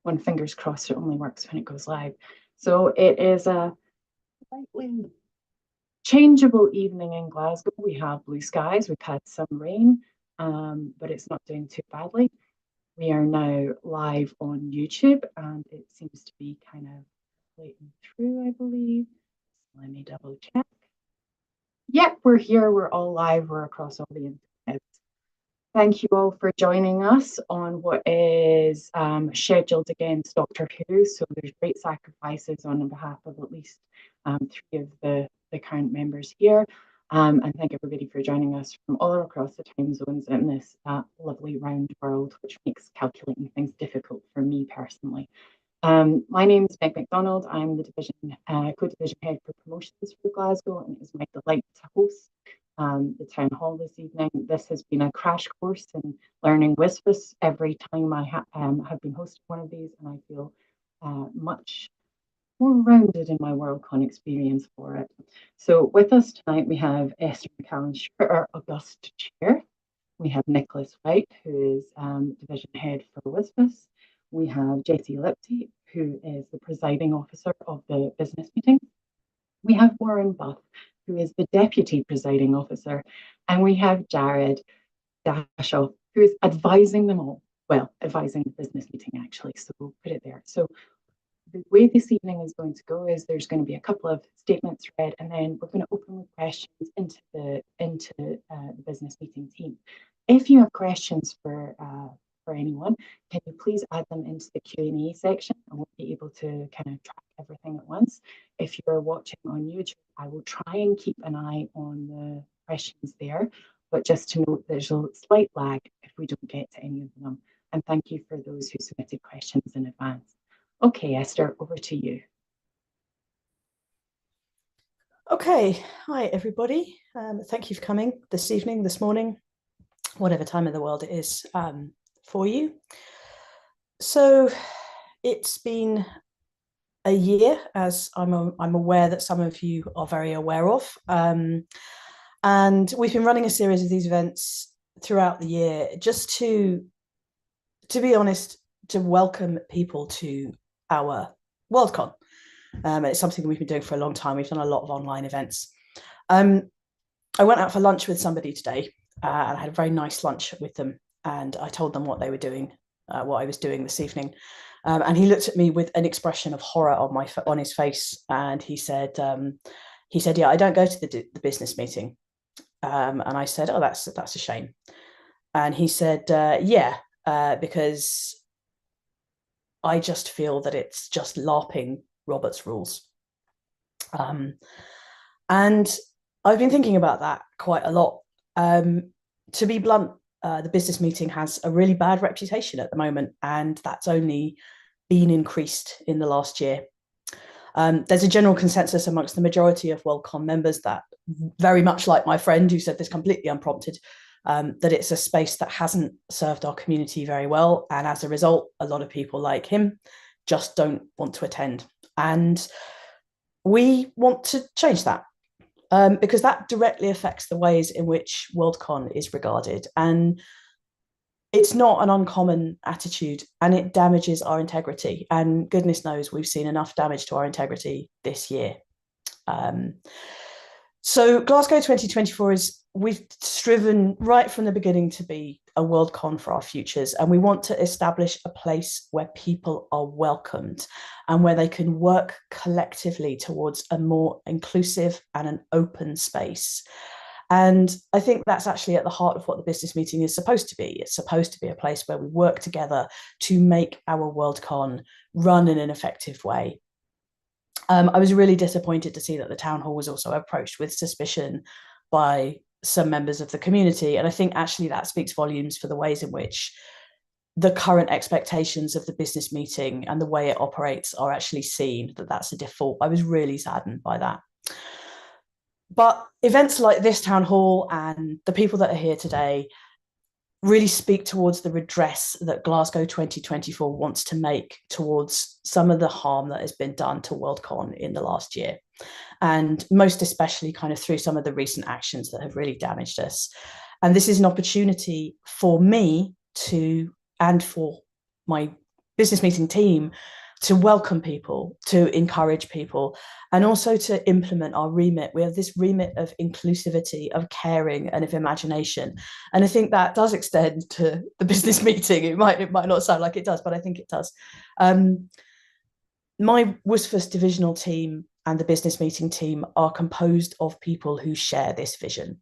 one, fingers crossed, it only works when it goes live. So it is a slightly changeable evening in Glasgow. We have blue skies, we've had some rain, but it's not doing too badly. We are now live on YouTube and it seems to be kind of waiting through, I believe. Let me double check. Yep, we're here, we're all live, we're across all the internet. Thank you all for joining us on what is scheduled against Doctor Who. So there's great sacrifices on behalf of at least three of the current members here. And thank everybody for joining us from all across the time zones in this lovely round world, which makes calculating things difficult for me personally. My name is Meg MacDonald. I'm the division co-division head for promotions for Glasgow, and it is my delight to host the town hall this evening. This has been a crash course in learning WSFS every time I have been hosting one of these, and I feel much more rounded in my Worldcon experience for it. So with us tonight, we have Esther McCallan, our August Chair. We have Nicholas White, who is division head for WSFS. We have Jessie Lipsey, who is the presiding officer of the business meeting. We have Warren Buff, who is the deputy presiding officer. And we have Jared Dashaw, who is advising them all. Well, advising the business meeting, actually. So we'll put it there. So the way this evening is going to go is there's going to be a couple of statements read, and then we're going to open with questions into the business meeting team. If you have questions for anyone, can you please add them into the Q&A section, and we'll be able to kind of track everything at once. If you're watching on YouTube, I will try and keep an eye on the questions there, but just to note there's a slight lag if we don't get to any of them. And thank you for those who submitted questions in advance. Okay, Esther, over to you. Okay, hi everybody. Thank you for coming this evening, this morning, whatever time of the world it is for you. So it's been a year, as I'm aware that some of you are very aware of. And we've been running a series of these events throughout the year just to be honest, to welcome people to our Worldcon. It's something we've been doing for a long time. We've done a lot of online events. I went out for lunch with somebody today and I had a very nice lunch with them, and I told them what they were doing, what I was doing this evening. And he looked at me with an expression of horror on his face, and he said, yeah, I don't go to the business meeting. And I said, oh, that's a shame. And he said, yeah, because I just feel that it's just LARPing Robert's rules. And I've been thinking about that quite a lot. To be blunt, the business meeting has a really bad reputation at the moment, and that's only been increased in the last year. There's a general consensus amongst the majority of Worldcon members that, very much like my friend who said this completely unprompted, that it's a space that hasn't served our community very well. And as a result, a lot of people like him just don't want to attend. And we want to change that because that directly affects the ways in which Worldcon is regarded. And it's not an uncommon attitude, and it damages our integrity. And goodness knows we've seen enough damage to our integrity this year. So Glasgow 2024 we've striven right from the beginning to be a Worldcon for our futures, and we want to establish a place where people are welcomed and where they can work collectively towards a more inclusive and an open space. And I think that's actually at the heart of what the business meeting is supposed to be. It's supposed to be a place where we work together to make our Worldcon run in an effective way. I was really disappointed to see that the town hall was also approached with suspicion by some members of the community. And I think actually that speaks volumes for the ways in which the current expectations of the business meeting and the way it operates are actually seen, that that's a default. I was really saddened by that. But events like this town hall and the people that are here today really speak towards the redress that Glasgow 2024 wants to make towards some of the harm that has been done to Worldcon in the last year. And most especially kind of through some of the recent actions that have really damaged us. And this is an opportunity for me to, and for my business meeting team to welcome people, to encourage people, and also to implement our remit. We have this remit of inclusivity, of caring, and of imagination. And I think that does extend to the business meeting. It might not sound like it does, but I think it does. My WSFS divisional team and the business meeting team are composed of people who share this vision.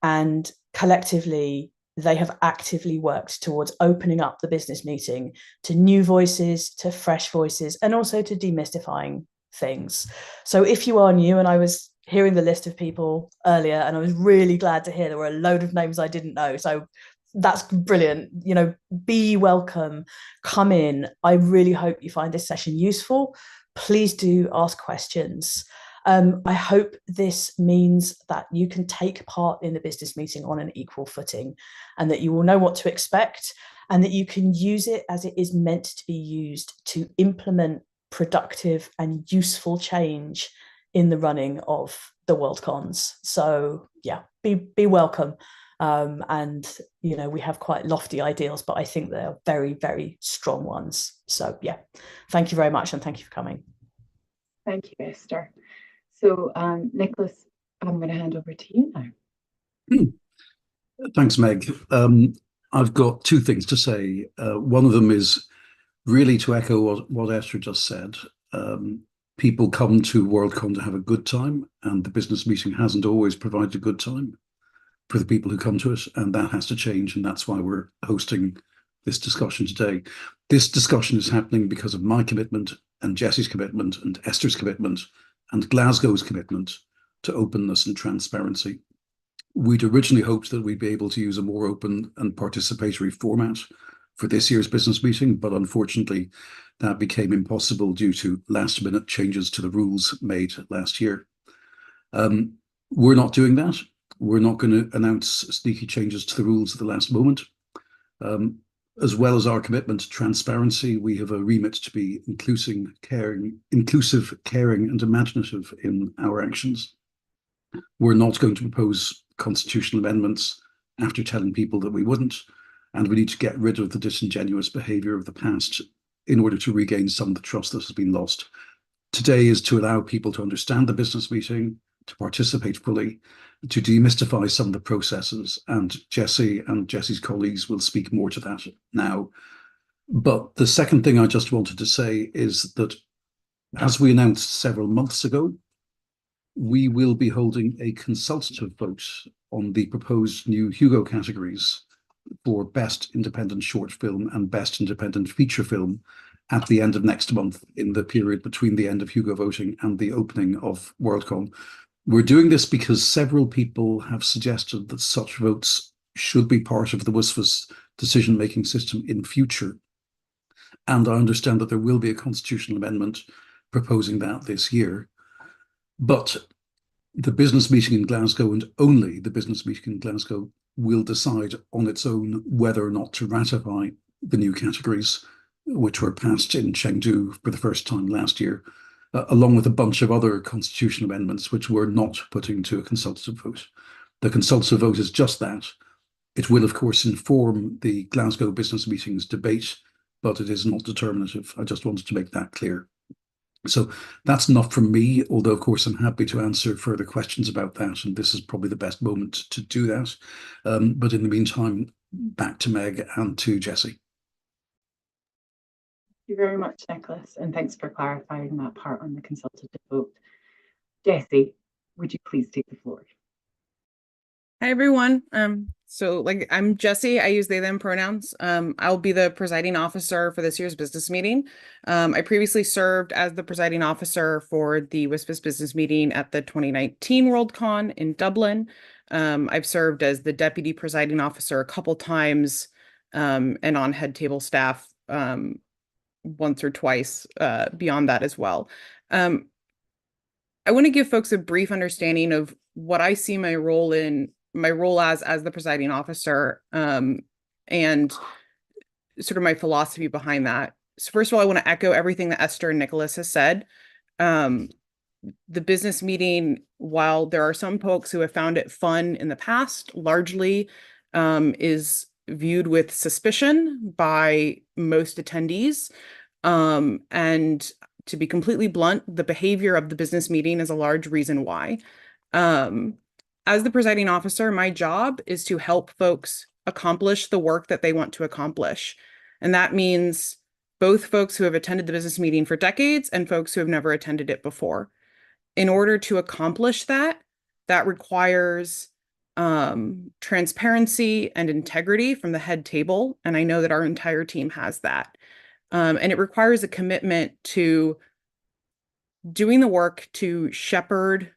And collectively, they have actively worked towards opening up the business meeting to new voices, to fresh voices, and also to demystifying things. So if you are new, and I was hearing the list of people earlier, and I was really glad to hear there were a load of names I didn't know. So that's brilliant. You know, be welcome, come in. I really hope you find this session useful. Please do ask questions. I hope this means that you can take part in the business meeting on an equal footing, and that you will know what to expect, and that you can use it as it is meant to be used to implement productive and useful change in the running of the Worldcons. So yeah, be welcome. And you know, we have quite lofty ideals, but I think they're very, very strong ones. So yeah, thank you very much, and thank you for coming. Thank you, Esther. So, Nicholas, I'm going to hand over to you now. Thanks, Meg. I've got two things to say. One of them is really to echo what Esther just said. People come to Worldcon to have a good time, and the business meeting hasn't always provided a good time for the people who come to it, and that has to change, and that's why we're hosting this discussion today. This discussion is happening because of my commitment, and Jesse's commitment, and Esther's commitment, and Glasgow's commitment to openness and transparency. We'd originally hoped that we'd be able to use a more open and participatory format for this year's business meeting, but unfortunately that became impossible due to last-minute changes to the rules made last year. We're not doing that. We're not going to announce sneaky changes to the rules at the last moment. As well as our commitment to transparency, we have a remit to be inclusive, caring, and imaginative in our actions. We're not going to propose constitutional amendments after telling people that we wouldn't, and we need to get rid of the disingenuous behaviour of the past in order to regain some of the trust that has been lost. Today is to allow people to understand the business meeting, to participate fully, to demystify some of the processes, and Jesse's colleagues will speak more to that now. But the second thing I just wanted to say is that, as we announced several months ago, we will be holding a consultative vote on the proposed new Hugo categories for Best Independent Short Film and Best Independent Feature Film at the end of next month, in the period between the end of Hugo voting and the opening of Worldcon. We're doing this because several people have suggested that such votes should be part of the WSFS decision-making system in future. And I understand that there will be a constitutional amendment proposing that this year. But the business meeting in Glasgow, and only the business meeting in Glasgow, will decide on its own whether or not to ratify the new categories, which were passed in Chengdu for the first time last year, along with a bunch of other constitutional amendments which we're not putting to a consultative vote. The consultative vote is just that. It will, of course, inform the Glasgow business meeting's debate, but it is not determinative. I just wanted to make that clear. So that's enough from me, although, of course, I'm happy to answer further questions about that, and this is probably the best moment to do that. But in the meantime, back to Meg and to Jesse. Thank you very much, Nicholas, and thanks for clarifying that part on the consultative vote. Jesse, would you please take the floor? Hi, everyone. I'm Jessie. I use they, them pronouns. I'll be the presiding officer for this year's business meeting. I previously served as the presiding officer for the WSFS business meeting at the 2019 Worldcon in Dublin. I've served as the deputy presiding officer a couple times, and on head table staff once or twice beyond that as well. I want to give folks a brief understanding of what I see my role as the presiding officer, and sort of my philosophy behind that. So first of all, I want to echo everything that Esther and Nicholas has said. The business meeting, while there are some folks who have found it fun in the past, largely is viewed with suspicion by most attendees. And to be completely blunt, the behavior of the business meeting is a large reason why. As the presiding officer, my job is to help folks accomplish the work that they want to accomplish. And that means both folks who have attended the business meeting for decades and folks who have never attended it before. In order to accomplish that, that requires transparency and integrity from the head table. And I know that our entire team has that. And it requires a commitment to doing the work to shepherd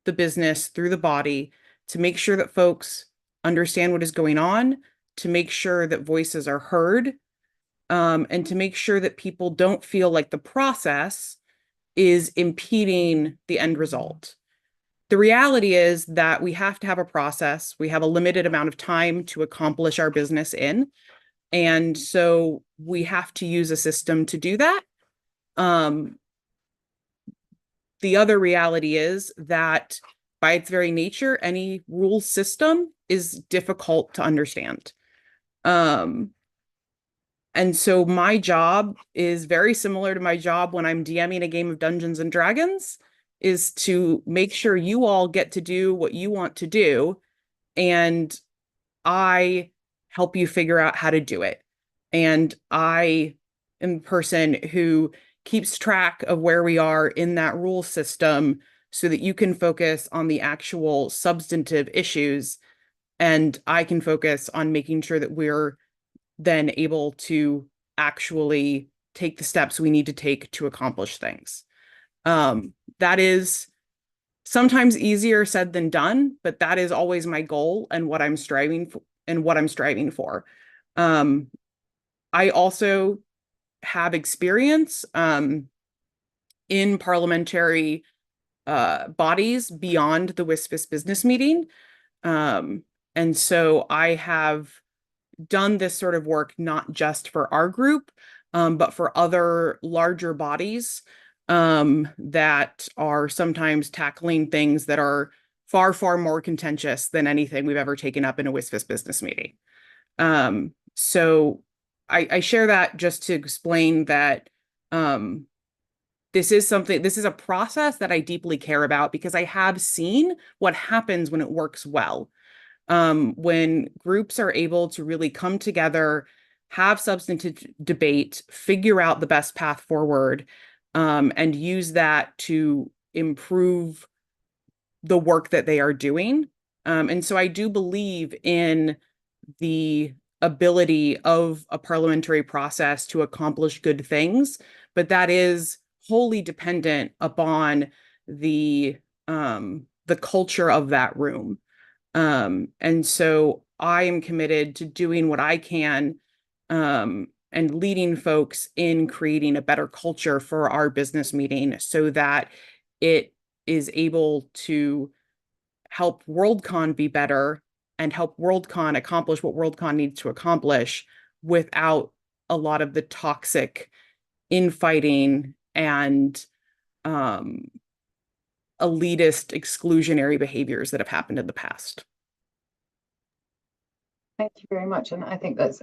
the business through the body, to make sure that folks understand what is going on, to make sure that voices are heard, and to make sure that people don't feel like the process is impeding the end result. The reality is that we have to have a process. We have a limited amount of time to accomplish our business in. And so we have to use a system to do that. The other reality is that by its very nature, any rule system is difficult to understand. And so my job is very similar to my job when I'm DMing a game of Dungeons and Dragons, is to make sure you all get to do what you want to do, and I help you figure out how to do it. And I am the person who keeps track of where we are in that rule system so that you can focus on the actual substantive issues, and I can focus on making sure that we're then able to actually take the steps we need to take to accomplish things. That is sometimes easier said than done, but that is always my goal and what I'm striving for. I also have experience in parliamentary bodies beyond the WSFS business meeting. And so I have done this sort of work not just for our group, but for other larger bodies that are sometimes tackling things that are far, far more contentious than anything we've ever taken up in a WSFS business meeting. So I share that just to explain that this is a process that I deeply care about, because I have seen what happens when it works well. When groups are able to really come together, have substantive debate, figure out the best path forward, and use that to improve the work that they are doing. And so I do believe in the ability of a parliamentary process to accomplish good things, but that is wholly dependent upon the culture of that room. And so I am committed to doing what I can and leading folks in creating a better culture for our business meeting so that it is able to help Worldcon be better and help Worldcon accomplish what Worldcon needs to accomplish without a lot of the toxic infighting and elitist exclusionary behaviors that have happened in the past. Thank you very much. And I think that's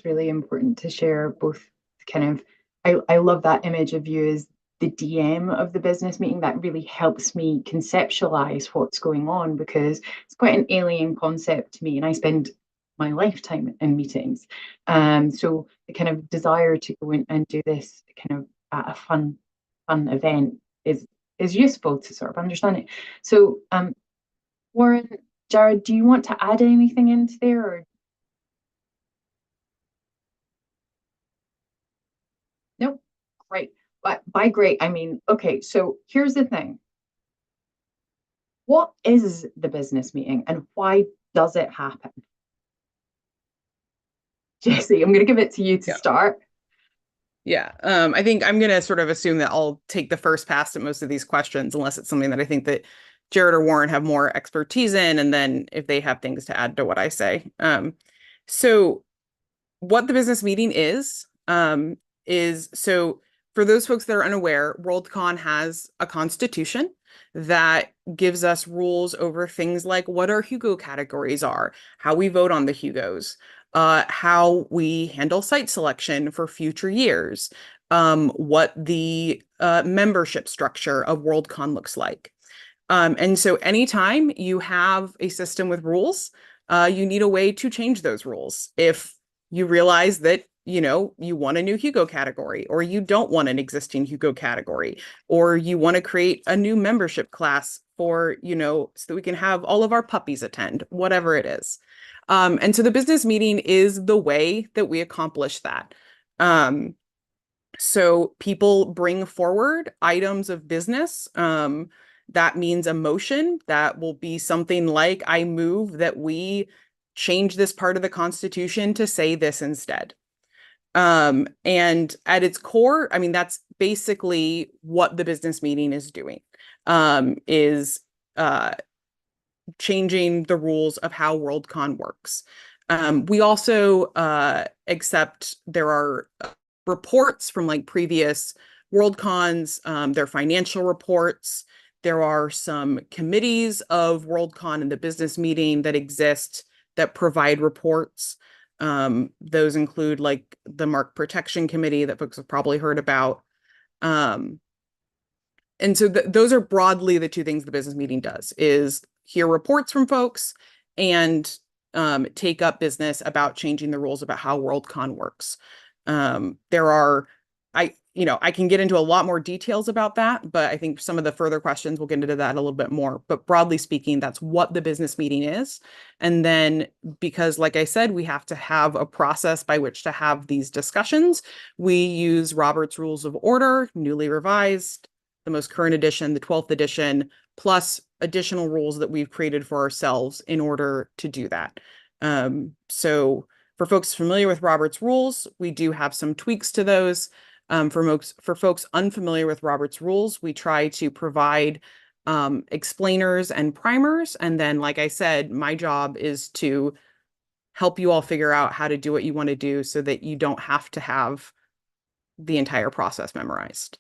really important to share both kind of, I love that image of you as the DM of the business meeting. That really helps me conceptualize what's going on, because it's quite an alien concept to me, and I spend my lifetime in meetings. So the kind of desire to go in and do this kind of at a fun event is useful to sort of understand it. So Warren, Jared, do you want to add anything into there? Or nope. Great. But by great, I mean, okay, so here's the thing. What is the business meeting and why does it happen? Jesse, I'm going to give it to you to start. Yeah, I think I'm going to sort of assume that I'll take the first pass at most of these questions, unless it's something that I think that Jared or Warren have more expertise in, and then if they have things to add to what I say. So what the business meeting is so for those folks that are unaware, Worldcon has a constitution that gives us rules over things like what our Hugo categories are, how we vote on the Hugos, how we handle site selection for future years, what the membership structure of Worldcon looks like. And so anytime you have a system with rules, you need a way to change those rules. If you realize that, you know, you want a new Hugo category, or you don't want an existing Hugo category, or you want to create a new membership class for, you know, so that we can have all of our puppies attend, whatever it is. And so the business meeting is the way that we accomplish that. So people bring forward items of business. That means a motion that will be something like, I move that we change this part of the Constitution to say this instead. And at its core, I mean, that's basically what the business meeting is doing, is changing the rules of how Worldcon works. We also accept there are reports from like previous Worldcons, their financial reports. There are some committees of Worldcon and the business meeting that exist that provide reports. Those include like the Mark Protection Committee that folks have probably heard about. And so those are broadly the two things the business meeting does, is hear reports from folks and take up business about changing the rules about how Worldcon works. There are, I can get into a lot more details about that, but I think some of the further questions will get into that a little bit more. But broadly speaking, that's what the business meeting is. And then, because like I said, we have to have a process by which to have these discussions, we use Robert's Rules of Order, newly revised, the most current edition, the 12th edition, plus additional rules that we've created for ourselves in order to do that. So for folks familiar with Robert's Rules, we do have some tweaks to those. For folks unfamiliar with Robert's Rules, we try to provide explainers and primers. And then, like I said, my job is to help you all figure out how to do what you want to do so that you don't have to have the entire process memorized.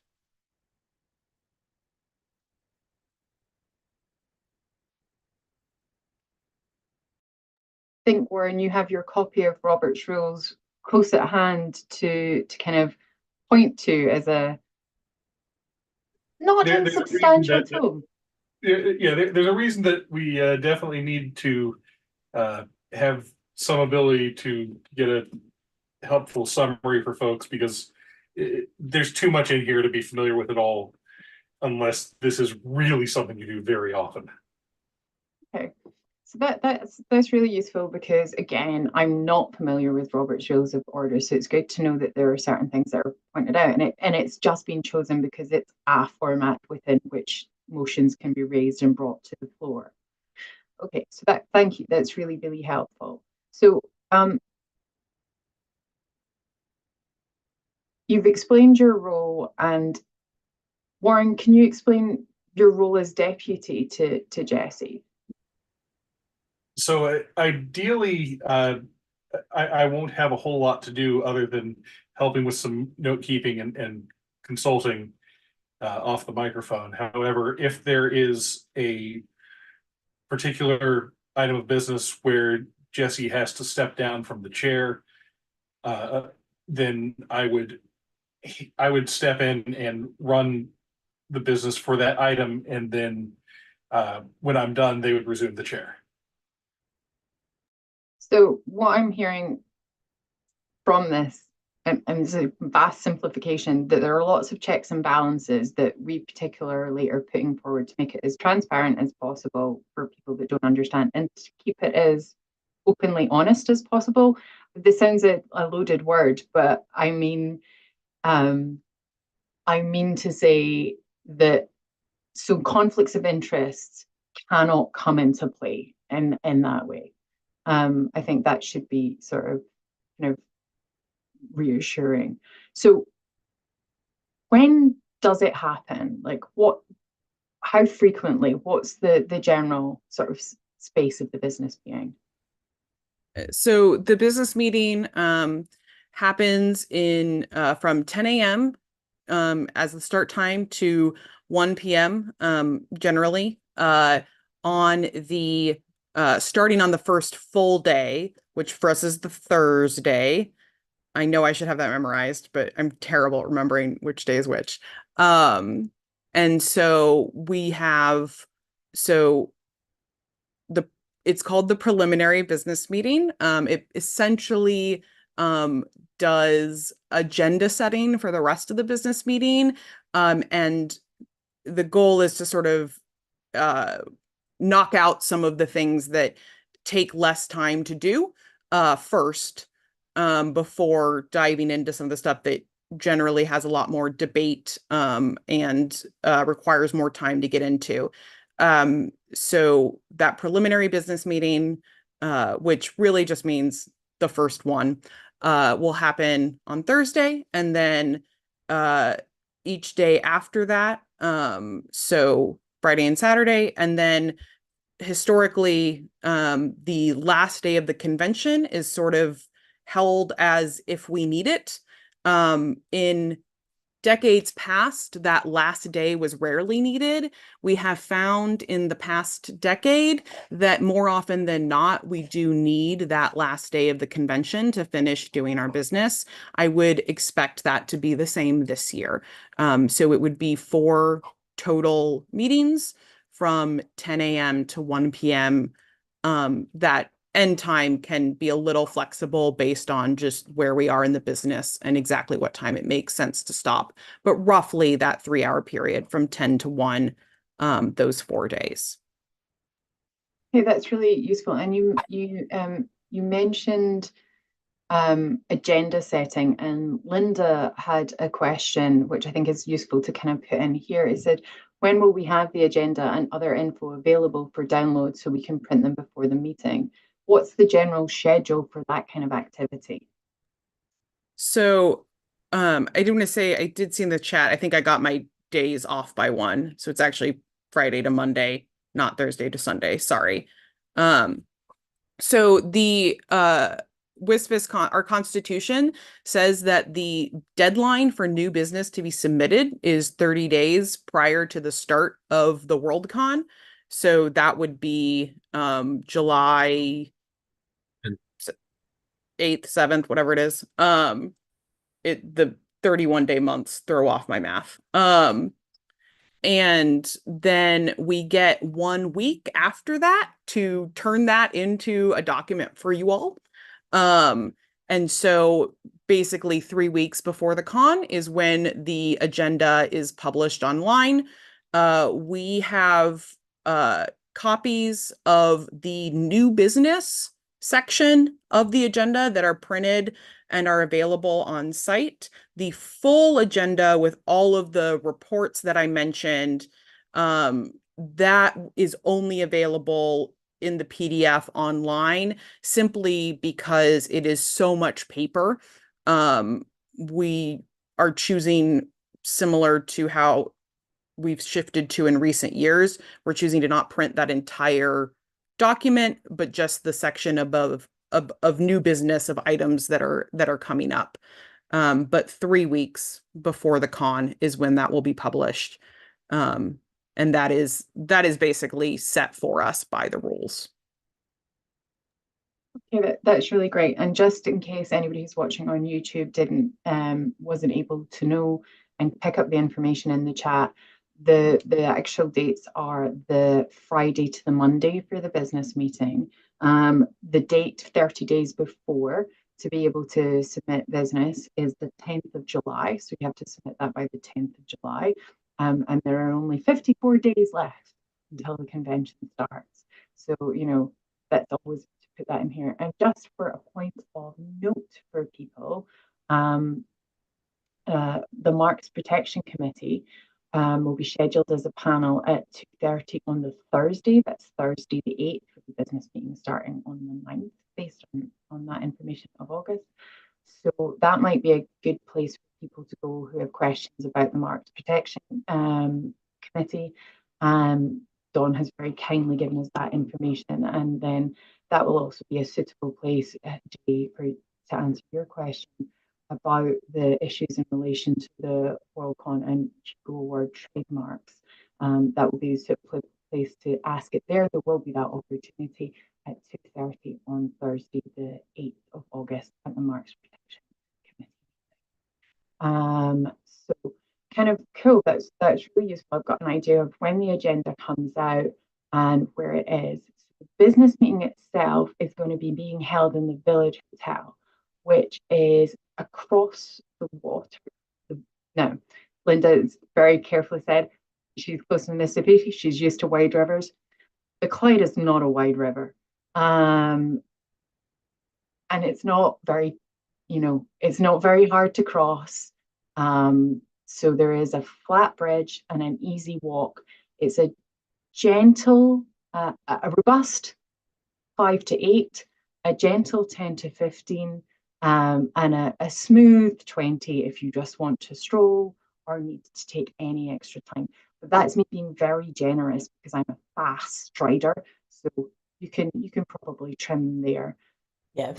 Think, Warren, you have your copy of Robert's Rules close at hand to kind of point to as a not insubstantial tool. There's a reason that we definitely need to have some ability to get a helpful summary for folks, because there's too much in here to be familiar with it all, unless this is really something you do very often. Okay. So that's really useful, because again, I'm not familiar with Robert's Rules of Order, so it's good to know that there are certain things that are pointed out, and it's just been chosen because it's a format within which motions can be raised and brought to the floor. Okay, so thank you. That's really, really helpful. So you've explained your role, and Warren, can you explain your role as deputy to Jessie? So ideally, I won't have a whole lot to do other than helping with some note keeping and consulting off the microphone. However, if there is a particular item of business where Jessie has to step down from the chair, then I would step in and run the business for that item, and then when I'm done, they would resume the chair. So what I'm hearing from this, and it's a vast simplification, that there are lots of checks and balances that we particularly are putting forward to make it as transparent as possible for people that don't understand, and to keep it as openly honest as possible. This sounds a loaded word, but I mean to say that so conflicts of interest cannot come into play in that way. I think that should be sort of kind of reassuring. So when does it happen? Like how frequently? What's the general sort of space of the business being? So the business meeting happens in from 10 a.m. As the start time to 1 p.m. Generally on the starting on the first full day, which for us is the Thursday. I know I should have that memorized, but I'm terrible at remembering which day is which. And so we have, so the it's called the preliminary business meeting. It essentially does agenda setting for the rest of the business meeting. And the goal is to sort of knock out some of the things that take less time to do first, before diving into some of the stuff that generally has a lot more debate and requires more time to get into. So that preliminary business meeting, which really just means the first one, will happen on Thursday, and then each day after that, so Friday and Saturday, and then historically, the last day of the convention is sort of held as if we need it. In decades past, that last day was rarely needed. We have found in the past decade that more often than not, we do need that last day of the convention to finish doing our business. I would expect that to be the same this year. So it would be 4 total meetings from 10 a.m. to 1 p.m. That end time can be a little flexible based on just where we are in the business and exactly what time it makes sense to stop. But roughly that 3-hour period from 10 to 1, those 4 days. Okay, that's really useful. And you mentioned agenda setting, and Linda had a question which I think is useful to kind of put in here. It said, when will we have the agenda and other info available for download so we can print them before the meeting? What's the general schedule for that kind of activity? So I do want to say, I did see in the chat, I think I got my days off by 1. So it's actually Friday to Monday, not Thursday to Sunday. Sorry. So the WSFS, our constitution says that the deadline for new business to be submitted is 30 days prior to the start of the WorldCon. So that would be July 8th, 7th, whatever it is. The 31-day months throw off my math. And then we get 1 week after that to turn that into a document for you all. And so basically 3 weeks before the con is when the agenda is published online. We have copies of the new business section of the agenda that are printed and are available on site. The full agenda with all of the reports that I mentioned, that is only available in the PDF online, simply because it is so much paper. We are choosing, similar to how we've shifted to in recent years, we're choosing to not print that entire document, but just the section above of new business of items that are coming up. But 3 weeks before the con is when that will be published. And that is basically set for us by the rules. Okay, that's really great. And just in case anybody who's watching on YouTube wasn't able to know and pick up the information in the chat, the actual dates are the Friday to the Monday for the business meeting. The date 30 days before to be able to submit business is the 10th of July. So you have to submit that by the 10th of July. And there are only 54 days left until the convention starts. So, that's always to put that in here. And just for a point of note for people, the Marks Protection Committee will be scheduled as a panel at 2:30 on the Thursday. That's Thursday the 8th for the business meeting starting on the 9th, based on that information of August. So that might be a good place for people to go who have questions about the Marks Protection Committee. Dawn has very kindly given us that information, and then that will also be a suitable place, Jay, to answer your question about the issues in relation to the WorldCon and Go Award trademarks. That will be a suitable place to ask it there. There will be that opportunity at 2:30 on Thursday, the 8th of August at the Marks Protection Committee. So kind of cool. That's really useful. I've got an idea of when the agenda comes out and where it is. So the business meeting itself is going to be being held in the Village Hotel, which is across the water. No, Linda very carefully said she's close to the Mississippi. She's used to wide rivers. The Clyde is not a wide river. And it's not very, it's not very hard to cross. So there is a flat bridge and an easy walk. It's a gentle, a robust 5 to 8, a gentle 10 to 15, and a smooth 20 if you just want to stroll or need to take any extra time. But that's me being very generous because I'm a fast strider. So you can probably trim there. Yeah,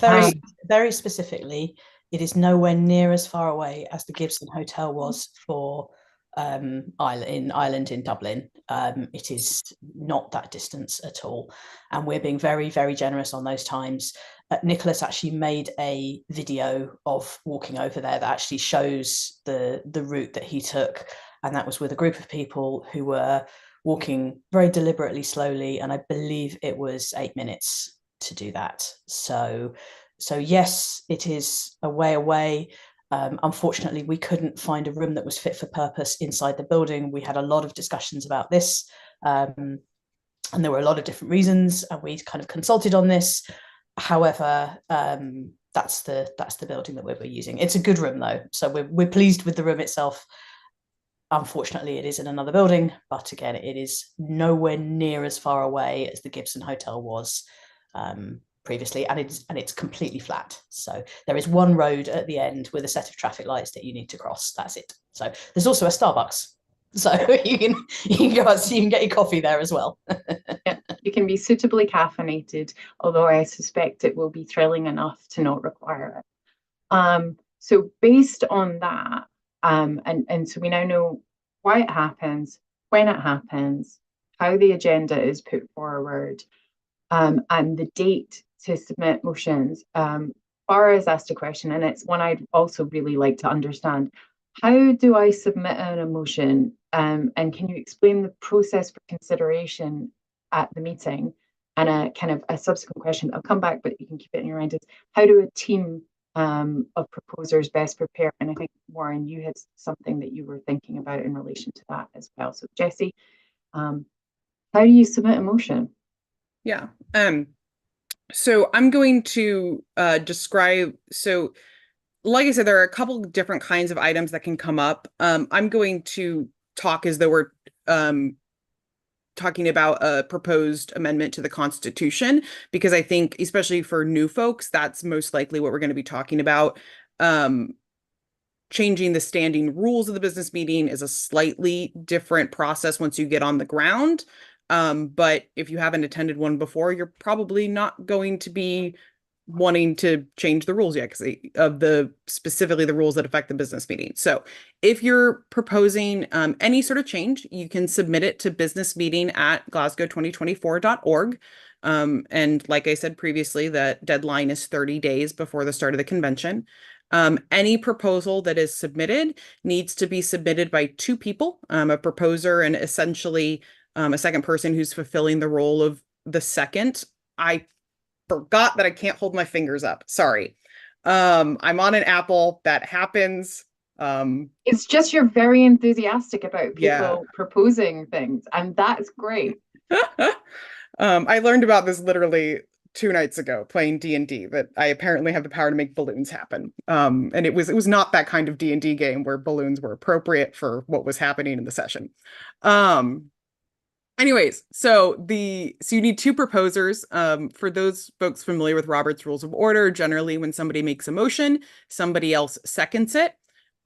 very specifically, it is nowhere near as far away as the Gibson Hotel was for Ireland in Dublin. It is not that distance at all, and we're being very, very generous on those times. Nicholas actually made a video of walking over there that actually shows the route that he took, and that was with a group of people who were walking very deliberately slowly, and I believe it was 8 minutes to do that. So yes, it is a way away. Unfortunately, we couldn't find a room that was fit for purpose inside the building. We had a lot of discussions about this, and there were a lot of different reasons, and we kind of consulted on this. However, that's the building that we're using. It's a good room though, so we're pleased with the room itself. Unfortunately, it is in another building, but again, it is nowhere near as far away as the Gibson Hotel was previously, and it's completely flat. So there is one road at the end with a set of traffic lights that you need to cross. That's it. So there's also a Starbucks, so you can go out, so you can get your coffee there as well. Yeah, you can be suitably caffeinated, although I suspect it will be thrilling enough to not require it. So based on that, and so we now know why it happens, when it happens, how the agenda is put forward, and the date to submit motions. Farah has asked a question, and it's one I'd also really like to understand. How do I submit an motion? And can you explain the process for consideration at the meeting? And a kind of a subsequent question, I'll come back, but you can keep it in your mind, is how do a team of proposers best prepare? And I think, Warren, you had something that you were thinking about in relation to that as well. So Jessie, how do you submit a motion? Yeah. So I'm going to describe, so like I said, there are a couple different kinds of items that can come up. I'm going to talk as though we're talking about a proposed amendment to the Constitution, because I think, especially for new folks, that's most likely what we're going to be talking about. Changing the standing rules of the business meeting is a slightly different process once you get on the ground. But if you haven't attended one before, you're probably not going to be wanting to change the rules yet, because of specifically the rules that affect the business meeting. So if you're proposing any sort of change, you can submit it to businessmeeting@glasgow2024.org. And like I said previously, the deadline is 30 days before the start of the convention. Any proposal that is submitted needs to be submitted by 2 people, a proposer and essentially a second person who's fulfilling the role of the second. I forgot that I can't hold my fingers up. Sorry. I'm on an Apple. That happens. It's just you're very enthusiastic about people Yeah. proposing things, and that's great. I learned about this literally 2 nights ago playing D&D, that I apparently have the power to make balloons happen. And it was not that kind of D&D game where balloons were appropriate for what was happening in the session. Anyways, so you need 2 proposers. For those folks familiar with Robert's Rules of Order, generally when somebody makes a motion, somebody else seconds it.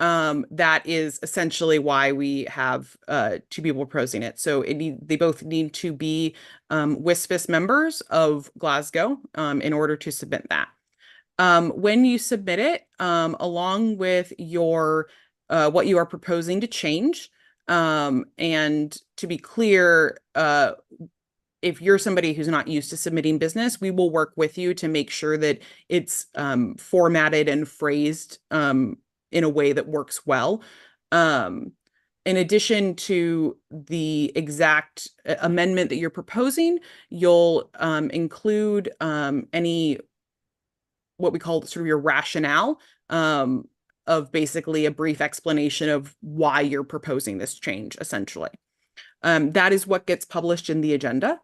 That is essentially why we have 2 people proposing it. So they both need to be WISPIS members of Glasgow in order to submit that. When you submit it, along with your what you are proposing to change, And to be clear, if you're somebody who's not used to submitting business, we will work with you to make sure that it's formatted and phrased in a way that works well. In addition to the exact amendment that you're proposing, you'll include any what we call sort of your rationale of basically a brief explanation of why you're proposing this change, essentially. That is what gets published in the agenda.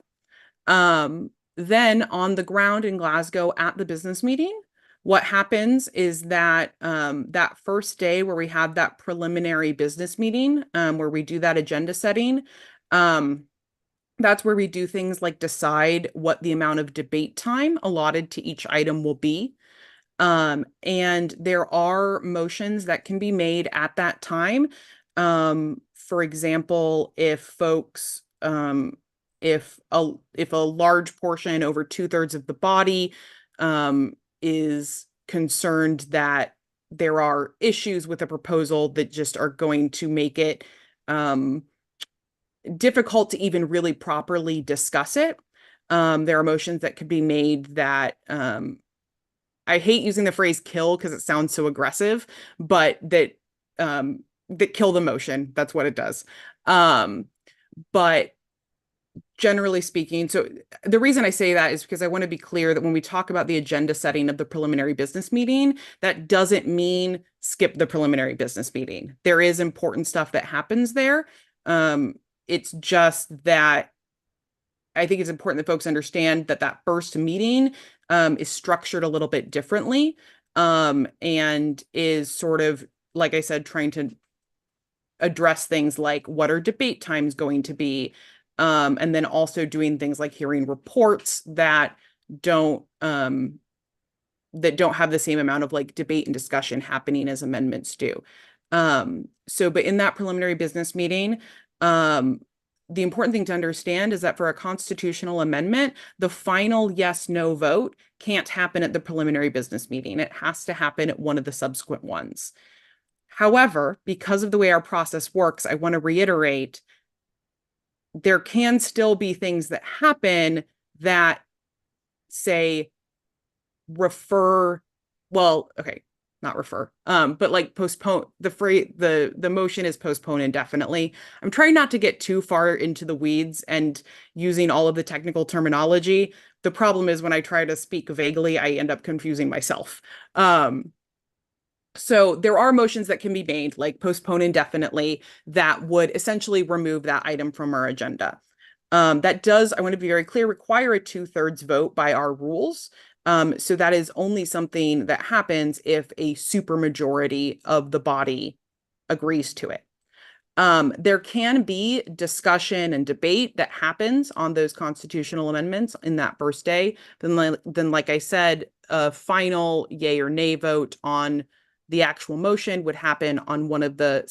Then on the ground in Glasgow at the business meeting, what happens is that that first day where we have that preliminary business meeting, where we do that agenda setting, that's where we do things like decide what the amount of debate time allotted to each item will be. And there are motions that can be made at that time. For example, if folks, if a large portion, over 2/3 of the body, is concerned that there are issues with a proposal that just are going to make it difficult to even really properly discuss it. There are motions that could be made that I hate using the phrase kill because it sounds so aggressive, but that kill the motion. That's what it does. But generally speaking, so the reason I say that is because I want to be clear that when we talk about the agenda setting of the preliminary business meeting, that doesn't mean skip the preliminary business meeting. There is important stuff that happens there. It's just that I think it's important that folks understand that that first meeting is structured a little bit differently, and is sort of, like I said, trying to address things like what are debate times going to be, and then also doing things like hearing reports that don't have the same amount of like debate and discussion happening as amendments do. But in that preliminary business meeting, the important thing to understand is that for a constitutional amendment, the final yes/no vote can't happen at the preliminary business meeting. It has to happen at one of the subsequent ones. However, because of the way our process works, I want to reiterate, there can still be things that happen that say not refer, but like postpone the motion is postponed indefinitely. I'm trying not to get too far into the weeds and using all of the technical terminology. The problem is when I try to speak vaguely, I end up confusing myself. So there are motions that can be made, like postpone indefinitely, that would essentially remove that item from our agenda. That does, I want to be very clear, require a 2/3 vote by our rules. So that is only something that happens if a supermajority of the body agrees to it. There can be discussion and debate that happens on those constitutional amendments in that first day. Then like I said, a final yay or nay vote on the actual motion would happen on one of the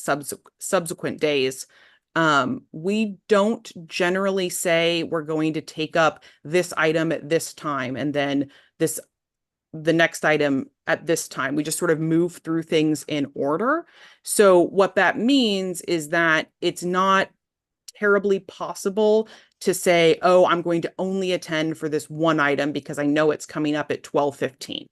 subsequent days. We don't generally say we're going to take up this item at this time and then the next item at this time. We just sort of move through things in order. So what that means is that it's not terribly possible to say, oh, I'm going to only attend for this one item because I know it's coming up at 12:15.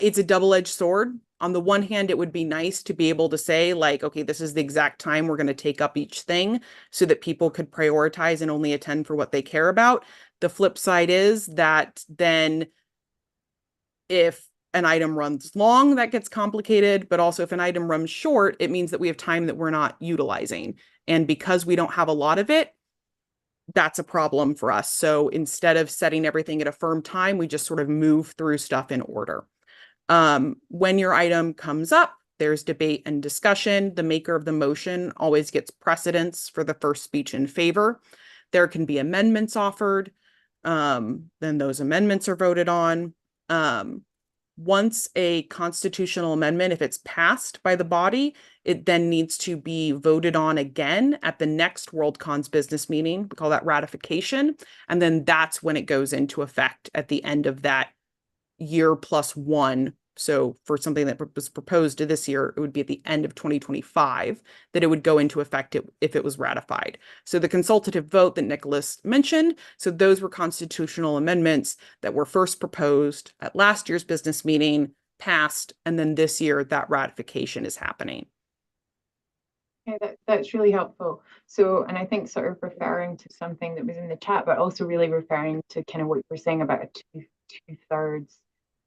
It's a double-edged sword. On the one hand, it would be nice to be able to say like, okay, this is the exact time we're going to take up each thing so that people could prioritize and only attend for what they care about. The flip side is that then if an item runs long, that gets complicated, but also if an item runs short, it means that we have time that we're not utilizing. And because we don't have a lot of it, that's a problem for us. So instead of setting everything at a firm time, we just sort of move through stuff in order. When your item comes up, there's debate and discussion. The maker of the motion always gets precedence for the first speech in favor. There can be amendments offered. Then those amendments are voted on. Once a constitutional amendment, if it's passed by the body, it then needs to be voted on again at the next WorldCon's business meeting. We call that ratification. And then that's when it goes into effect at the end of that year +1 So for something that was proposed to this year, it would be at the end of 2025 that it would go into effect if it was ratified. So the consultative vote that Nicholas mentioned, so those were constitutional amendments that were first proposed at last year's business meeting, passed, and then this year that ratification is happening. Okay, that's really helpful. So, and I think sort of referring to something that was in the chat, but also really referring to kind of what you were saying about a two-thirds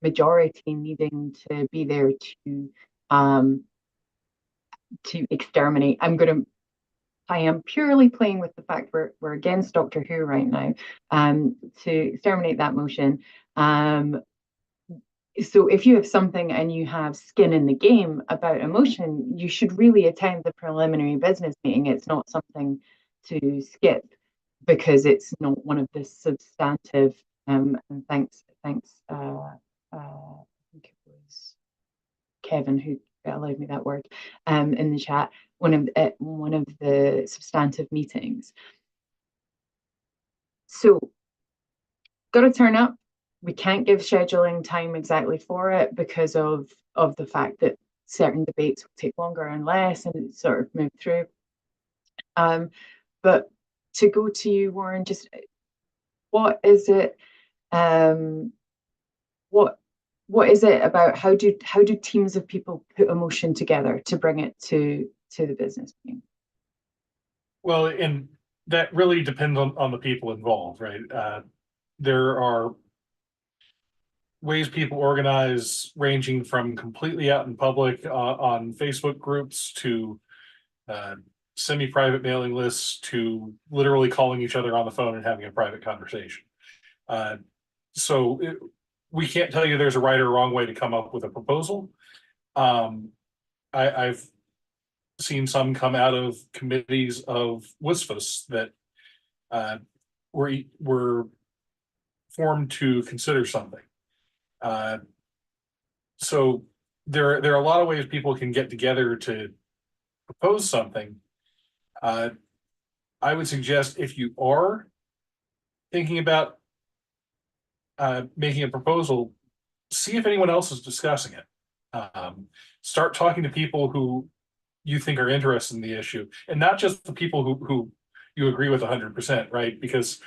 majority needing to be there to exterminate. I am purely playing with the fact we're against Doctor Who right now, to exterminate that motion. So if you have something and you have skin in the game about a motion, you should really attend the preliminary business meeting. It's not something to skip because it's not one of the substantive. And thanks. I think it was Kevin who allowed me that word in the chat. One of the substantive meetings. So, got to turn up. We can't give scheduling time exactly for it because of the fact that certain debates will take longer and less and sort of move through. But to go to you, Warren, just what is it? What is it about? How do teams of people put a motion together to bring it to the business meeting? Well, and that really depends on the people involved, right? There are ways people organize ranging from completely out in public on Facebook groups to semi-private mailing lists to literally calling each other on the phone and having a private conversation. We can't tell you there's a right or wrong way to come up with a proposal. I've seen some come out of committees of WSFS that were formed to consider something. So there are a lot of ways people can get together to propose something. I would suggest if you are thinking about making a proposal, see if anyone else is discussing it. Start talking to people who you think are interested in the issue, and not just the people who you agree with 100%, right? Because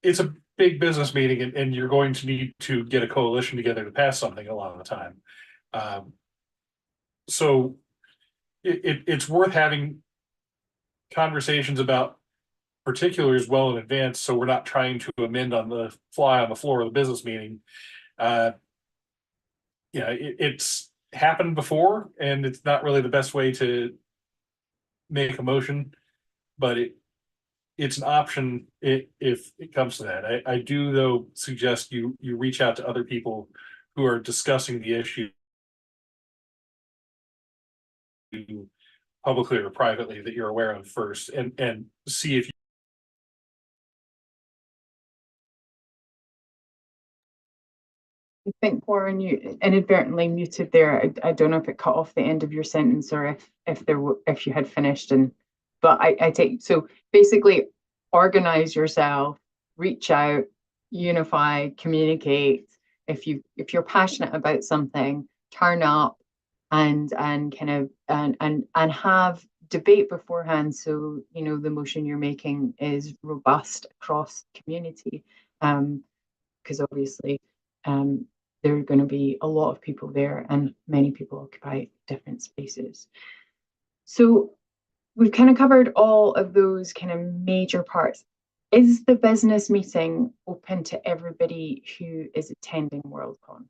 it's a big business meeting, and you're going to need to get a coalition together to pass something a lot of the time. So it's worth having conversations about particulars well in advance, so we're not trying to amend on the fly on the floor of the business meeting. It's happened before, and it's not really the best way to make a motion, but it's an option if it comes to that. I do, though, suggest you reach out to other people who are discussing the issue publicly or privately that you're aware of first, and see if I think, Warren, you inadvertently muted there. I don't know if it cut off the end of your sentence or if you had finished. But I take, so basically organize yourself, reach out, unify, communicate. If you're passionate about something, turn up and kind of and have debate beforehand, so you know the motion you're making is robust across the community. Because obviously there are going to be a lot of people there and many people occupy different spaces. So we've kind of covered all of those kind of major parts. Is the business meeting open to everybody who is attending Worldcon?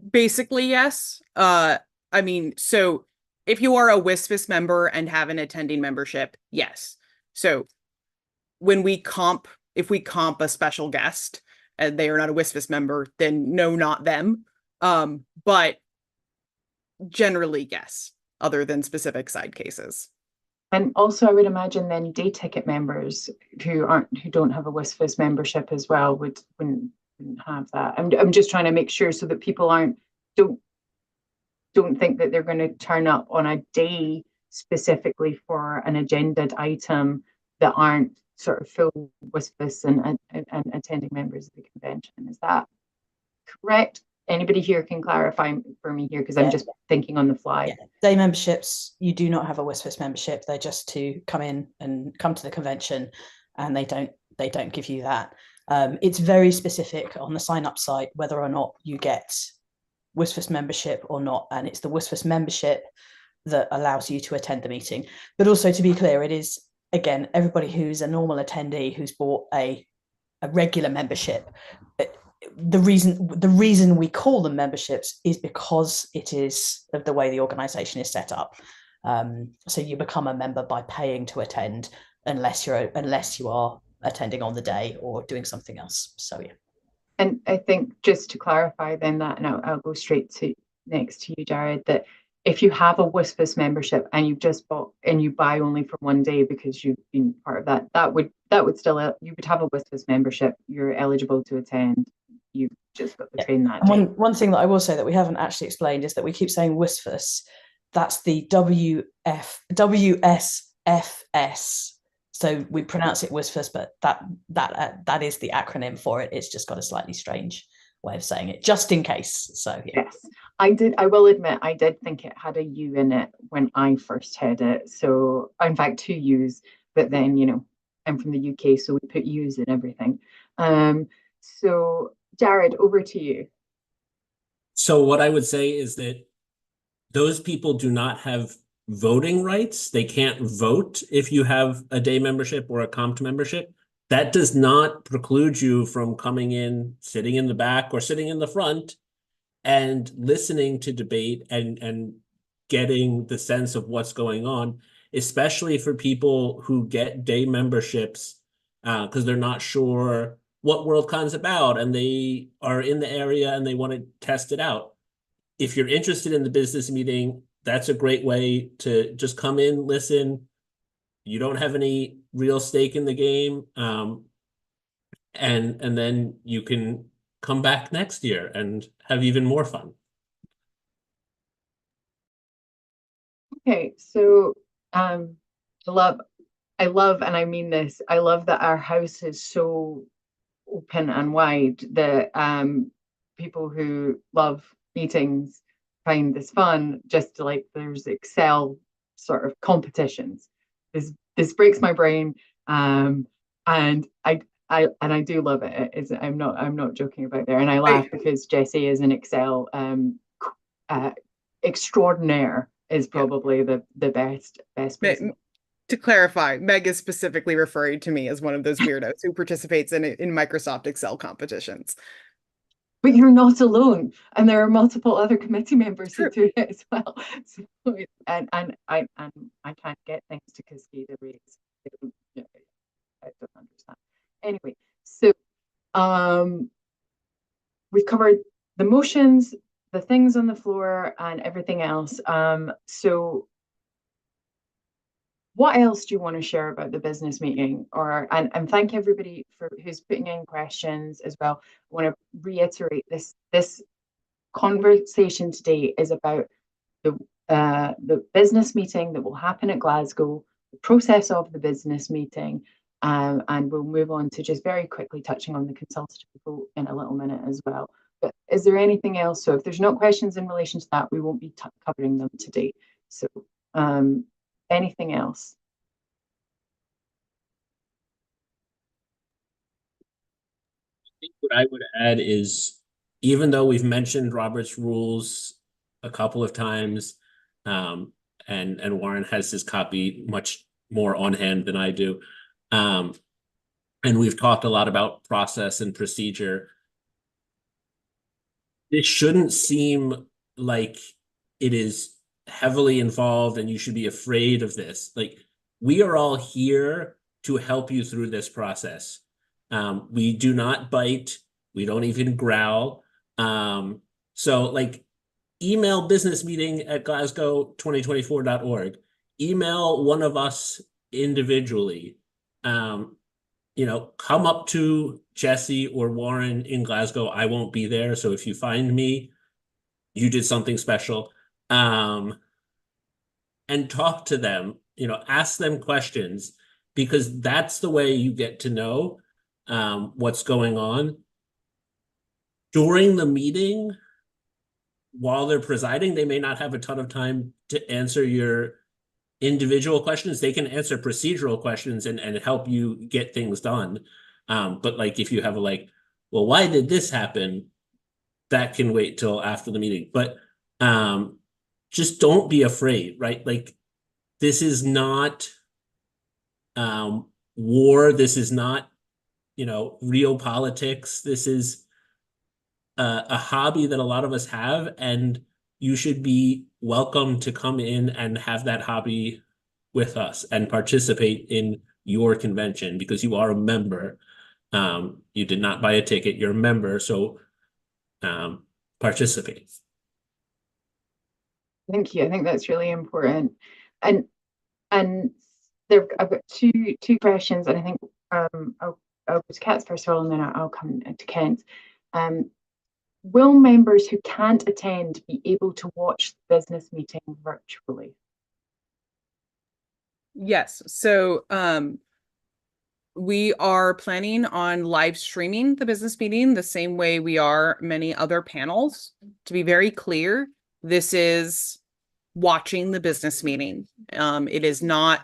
Basically, yes. I mean, so if you are a WSFS member and have an attending membership, yes. So if we comp a special guest and they are not a WSFS member, then no, not them. But generally, yes, other than specific side cases. And also, I would imagine then day ticket members who don't have a WSFS membership as well wouldn't have that. I'm just trying to make sure so that people don't think that they're going to turn up on a day specifically for an agendaed item that aren't sort of full WSFS and attending members of the convention. Is that correct? Anybody here can clarify for me here, because I'm just thinking on the fly. Yeah. Day memberships, you do not have a WSFS membership. They're just to come in and come to the convention, and they don't give you that. It's very specific on the sign-up site whether or not you get WSFS membership or not, and it's the WSFS membership that allows you to attend the meeting. But also, to be clear, it is, again, everybody who's a normal attendee who's bought a regular membership. The reason we call them memberships is because it is of the way the organization is set up. So you become a member by paying to attend, unless you are attending on the day or doing something else. So yeah. And I think, just to clarify then, that, and I'll go straight to next to you, Jared, that if you have a WSFS membership and you've just bought and you buy only for one day because you've been part of that would still, you would have a WSFS membership. You're eligible to attend. You've just got the train that day. One thing that I will say that we haven't actually explained is that we keep saying WSFS. That's the WSFS. So we pronounce it WSFS, but that is the acronym for it. It's just got a slightly strange way of saying it, just in case. So yeah. Yes, I will admit I did think it had a U in it when I first heard it. So in fact, 2 U's, but then, you know, I'm from the UK, so we put U's in everything. So Jared, over to you. So what I would say is that those people do not have voting rights. They can't vote if you have a day membership or a comp membership. That does not preclude you from coming in, sitting in the back or sitting in the front and listening to debate and getting the sense of what's going on, especially for people who get day memberships because they're not sure what Worldcon's about and they are in the area and they want to test it out. If you're interested in the business meeting, that's a great way to just come in, listen. You don't have any real stake in the game. And then you can come back next year and have even more fun. Okay, so I love, and I mean this, I love that our house is so open and wide that people who love meetings find this fun. Just like there's Excel sort of competitions. This breaks my brain, and I do love it. I'm not joking about there, and I laugh because Jessie is an Excel extraordinaire. Is probably the best person. To clarify, Meg is specifically referring to me as one of those weirdos who participates in Microsoft Excel competitions. But you're not alone, and there are multiple other committee members who do it as well. So, and I can't get things to cascade away. I don't understand. Anyway, so we've covered the motions, the things on the floor, and everything else. So what else do you want to share about the business meeting? And thank everybody for who's putting in questions as well. I want to reiterate this conversation today is about the business meeting that will happen at Glasgow, the process of the business meeting, and we'll move on to just very quickly touching on the consultative vote in a little minute as well. But is there anything else? So if there's no questions in relation to that, we won't be covering them today. So anything else? I think what I would add is, even though we've mentioned Robert's rules a couple of times, and Warren has his copy much more on hand than I do, and we've talked a lot about process and procedure, it shouldn't seem like it is heavily involved and you should be afraid of this. Like, we are all here to help you through this process. We do not bite. We don't even growl. So like, email businessmeeting@glasgow2024.org. Email one of us individually. Come up to Jesse or Warren in Glasgow. I won't be there. So if you find me, you did something special. And talk to them, ask them questions. because that's the way you get to know what's going on. During the meeting, while they're presiding, they may not have a ton of time to answer your individual questions. They can answer procedural questions and help you get things done. But like if you have well, why did this happen? That can wait till after the meeting. But just don't be afraid, right? Like this is not war. This is not, real politics. This is a hobby that a lot of us have, and you should be welcome to come in and have that hobby with us and participate in your convention because you are a member. You did not buy a ticket, you're a member, so participate. Thank you. I think that's really important. And there, I've got two questions, and I think I'll go to Kat's first of all, and then I'll come to Kent. Will members who can't attend be able to watch the business meeting virtually? Yes. So we are planning on live streaming the business meeting the same way we are many other panels. To be very clear, this is watching the business meeting. It is not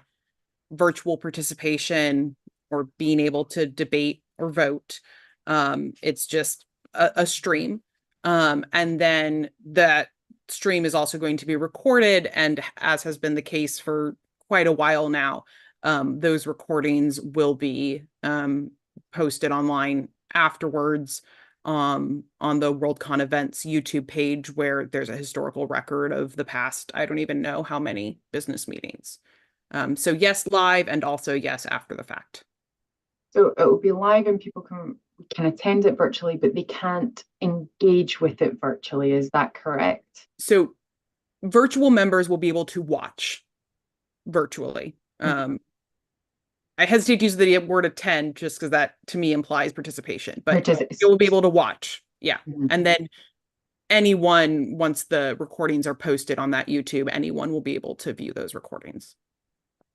virtual participation or being able to debate or vote. It's just a stream. And then that stream is also going to be recorded, and as has been the case for quite a while now, those recordings will be posted online afterwards on the Worldcon events YouTube page, where there's a historical record of the past, I don't even know how many business meetings. So yes, live, and also yes, after the fact. So it will be live and people can attend it virtually, but they can't engage with it virtually. Is that correct? So virtual members will be able to watch virtually. I hesitate to use the word attend just because that to me implies participation, but you'll be able to watch. Yeah. And then anyone, once the recordings are posted on that YouTube, anyone will be able to view those recordings.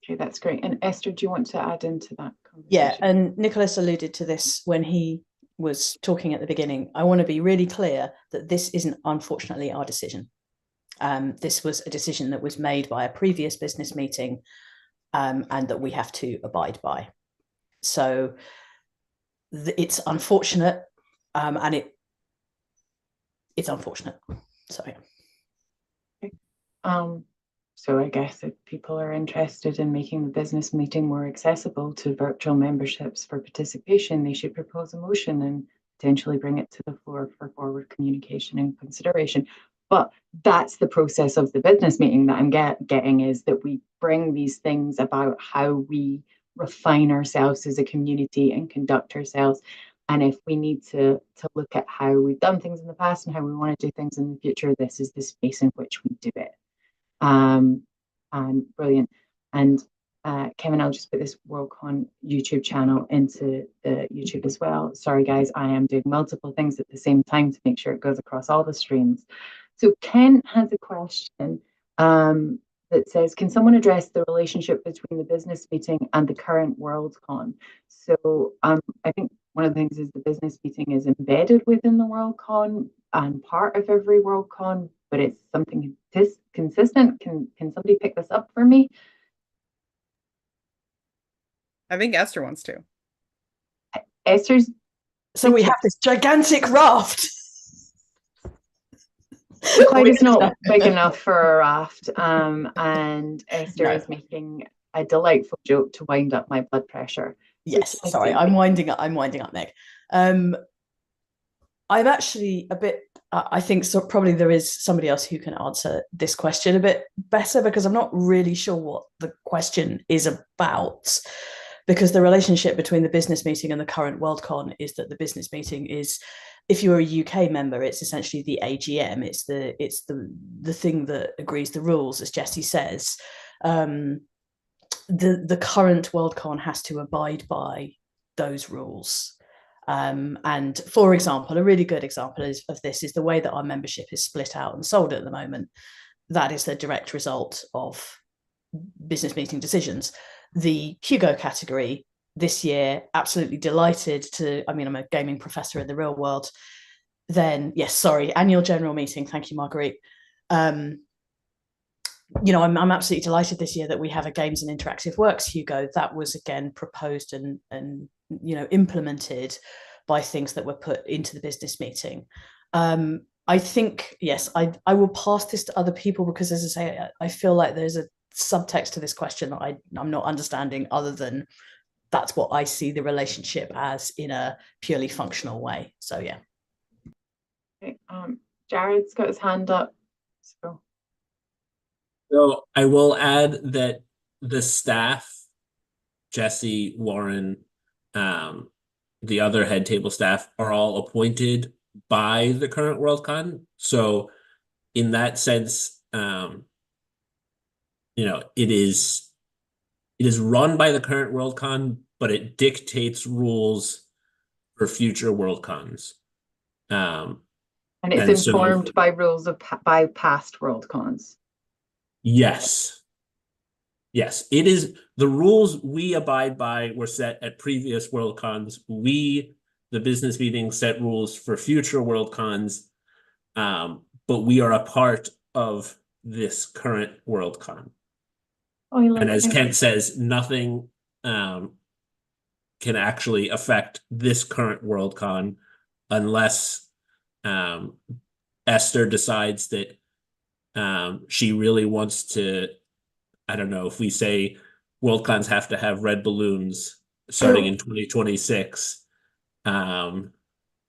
Okay, that's great. And Esther, do you want to add into that conversation? Yeah, and Nicholas alluded to this when he was talking at the beginning. I want to be really clear that this isn't, unfortunately, our decision. This was a decision that was made by a previous business meeting, and that we have to abide by. So it's unfortunate, and it's unfortunate. Sorry. Okay. So I guess if people are interested in making the business meeting more accessible to virtual memberships for participation, they should propose a motion and potentially bring it to the floor for forward communication and consideration. But that's the process of the business meeting that I'm getting, is that we bring these things about how we refine ourselves as a community and conduct ourselves. And if we need to look at how we've done things in the past and how we want to do things in the future, this is the space in which we do it. And brilliant. And Kevin, I'll just put this Worldcon YouTube channel into the YouTube as well. Sorry guys, I am doing multiple things at the same time to make sure it goes across all the streams. So Ken has a question that says, can someone address the relationship between the business meeting and the current Worldcon? So I think one of the things is the business meeting is embedded within the Worldcon and part of every Worldcon, but it's something consistent. Can somebody pick this up for me? I think Esther wants to. Esther's. So we have this gigantic raft. The cloud is not big enough for a raft, and Esther is making a delightful joke to wind up my blood pressure. Yes, sorry, I'm winding up, Meg. I'm actually a bit, I think so probably there is somebody else who can answer this question a bit better, because I'm not really sure what the question is about. Because the relationship between the business meeting and the current Worldcon is that the business meeting is, if you're a UK member, it's essentially the AGM. It's the thing that agrees the rules, as Jessie says. The current Worldcon has to abide by those rules. And for example, a really good example of this is the way that our membership is split out and sold at the moment. That is the direct result of business meeting decisions. the Hugo category this year, absolutely delighted to, I mean, I'm a gaming professor in the real world. Then, yes, sorry, annual general meeting. Thank you, Marguerite. You know, I'm absolutely delighted this year that we have a Games and Interactive Works Hugo that was again proposed and you know, implemented by things that were put into the business meeting. I think, yes, I will pass this to other people because, as I say, I feel like there's a subtext to this question that I'm not understanding, other than that's what I see the relationship as in a purely functional way. So yeah. Okay, Jared's got his hand up. So I will add that the staff, Jesse, Warren, the other head table staff, are all appointed by the current Worldcon. So in that sense, you know, it is run by the current Worldcon, but it dictates rules for future Worldcons. And it's and so- informed by rules of by past Worldcons. Yes. Yes, it is. The rules we abide by were set at previous Worldcons. We, the business meeting, set rules for future Worldcons, but we are a part of this current Worldcon. Oh, I love And as it. Kent says, nothing can actually affect this current Worldcon unless Esther decides that she really wants to, I don't know, if we say Worldcons have to have red balloons starting in 2026, you know,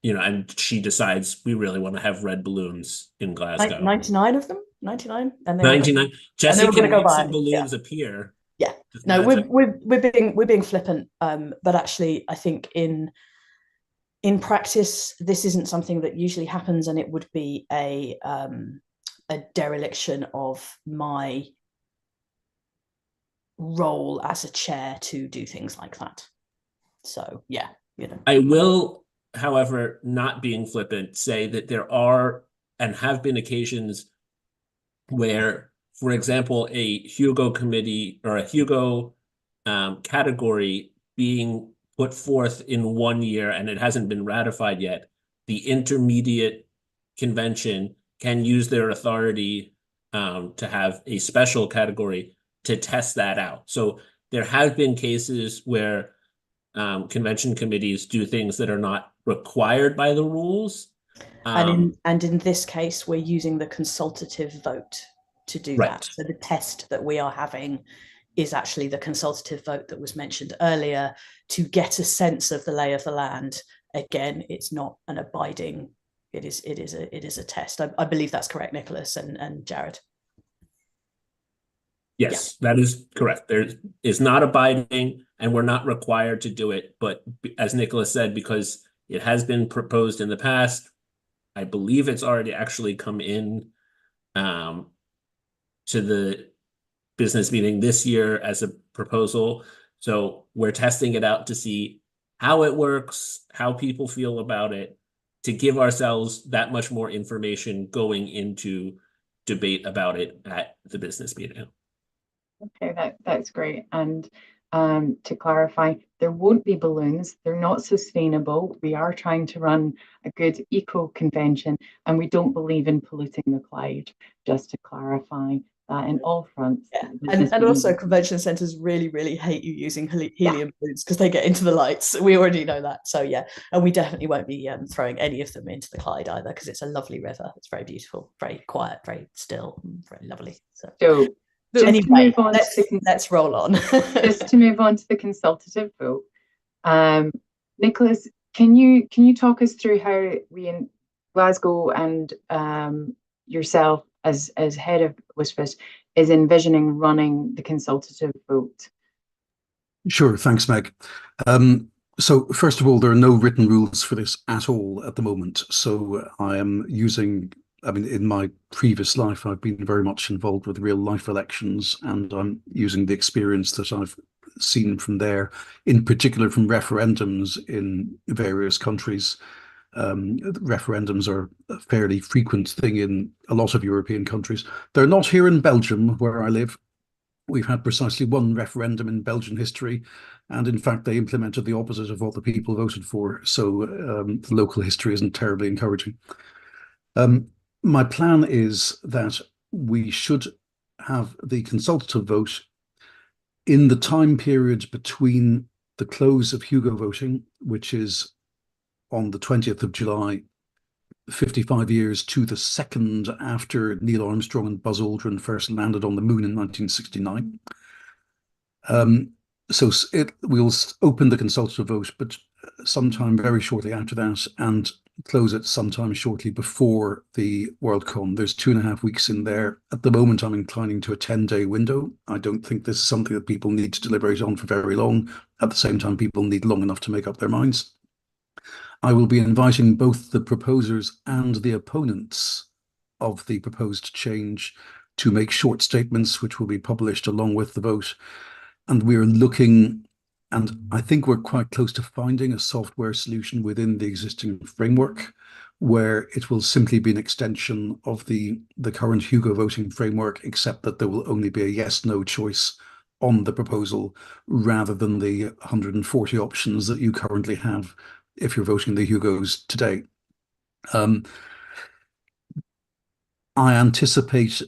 and she decides we really want to have red balloons in Glasgow. 99 of them? 99? And 99. Jesse we're can gonna go make by. some balloons appear. Yeah. Just No, magic. we're being flippant, but actually I think in practice this isn't something that usually happens, and it would be a dereliction of my role as a chair to do things like that. So yeah, you know. I will, however, not being flippant, say that there are and have been occasions where, for example, a Hugo committee or a Hugo category being put forth in 1 year and it hasn't been ratified yet, the intermediate convention can use their authority to have a special category to test that out. So there have been cases where convention committees do things that are not required by the rules. And in this case, we're using the consultative vote to do Right. that. So the test that we are having is actually the consultative vote that was mentioned earlier to get a sense of the lay of the land. Again, it's not an abiding. It is a test. I believe that's correct, Nicholas and Jared. Yes, that is correct. There is not abiding, and we're not required to do it. But as Nicholas said, because it has been proposed in the past, I believe it's already actually come in to the business meeting this year as a proposal. So we're testing it out to see how it works, how people feel about it, to give ourselves that much more information going into debate about it at the business meeting. Okay, that's great. And to clarify, there won't be balloons. They're not sustainable. We are trying to run a good eco convention, and we don't believe in polluting the Clyde, just to clarify that in all fronts. Yeah. And also convention centres really hate you using helium balloons because they get into the lights. We already know that. So yeah, and we definitely won't be throwing any of them into the Clyde either, because it's a lovely river. It's very beautiful, very quiet, very still, very lovely. So anyway, let's roll on. Just to move on to the consultative vote, Nicholas, can you talk us through how we in Glasgow and yourself as head of WSFS is envisioning running the consultative vote? Sure, thanks, Meg. So first of all, there are no written rules for this at all at the moment. So I am using, I mean, in my previous life, I've been very much involved with real life elections, and I'm using the experience that I've seen from there, in particular from referendums in various countries. Referendums are a fairly frequent thing in a lot of European countries. They're not here in Belgium, where I live. We've had precisely one referendum in Belgian history, and in fact, they implemented the opposite of what the people voted for. So the local history isn't terribly encouraging. My plan is that we should have the consultative vote in the time period between the close of Hugo voting, which is on the 20th of July, 55 years to the second after Neil Armstrong and Buzz Aldrin first landed on the moon in 1969. So we'll open the consultative vote, but sometime very shortly after that, and close it sometime shortly before the Worldcon. There's 2.5 weeks in there. At the moment, I'm inclining to a 10-day window. I don't think this is something that people need to deliberate on for very long. At the same time, people need long enough to make up their minds. I will be inviting both the proposers and the opponents of the proposed change to make short statements, which will be published along with the vote. And we're looking, and I think we're quite close to finding a software solution within the existing framework, where it will simply be an extension of the current Hugo voting framework, except that there will only be a yes/no choice on the proposal rather than the 140 options that you currently have if you're voting the Hugos today. I anticipate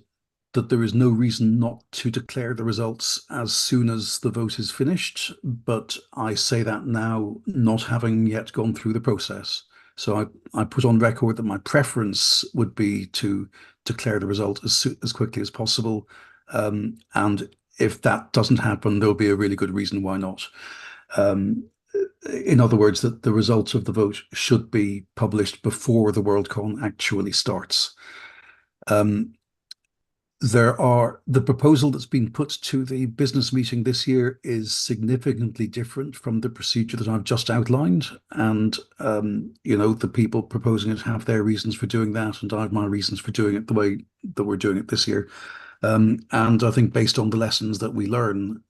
that there is no reason not to declare the results as soon as the vote is finished, but I say that now, not having yet gone through the process. So I put on record that my preference would be to declare the result as quickly as possible. And if that doesn't happen, there'll be a really good reason why not. In other words, that the results of the vote should be published before the Worldcon actually starts. The proposal that's been put to the business meeting this year is significantly different from the procedure that I've just outlined. And, the people proposing it have their reasons for doing that, and I have my reasons for doing it the way that we're doing it this year. And I think based on the lessons that we learn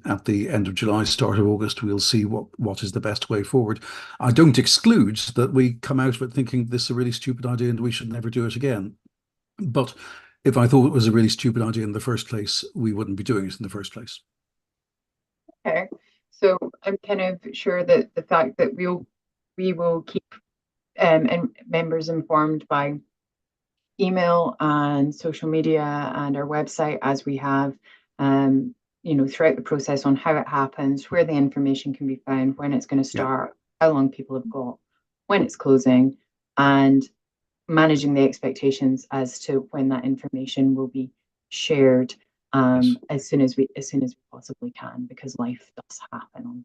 at the end of July, start of August, we'll see what is the best way forward. I don't exclude that we come out of it thinking this is a really stupid idea and we should never do it again. But if I thought it was a really stupid idea in the first place, we wouldn't be doing it in the first place. Okay, so I'm kind of sure that the fact that we will keep and members informed by email and social media and our website as we have, throughout the process on how it happens, where the information can be found, when it's going to start, how long people have got, when it's closing, and managing the expectations as to when that information will be shared as soon as we possibly can, because life does happen on,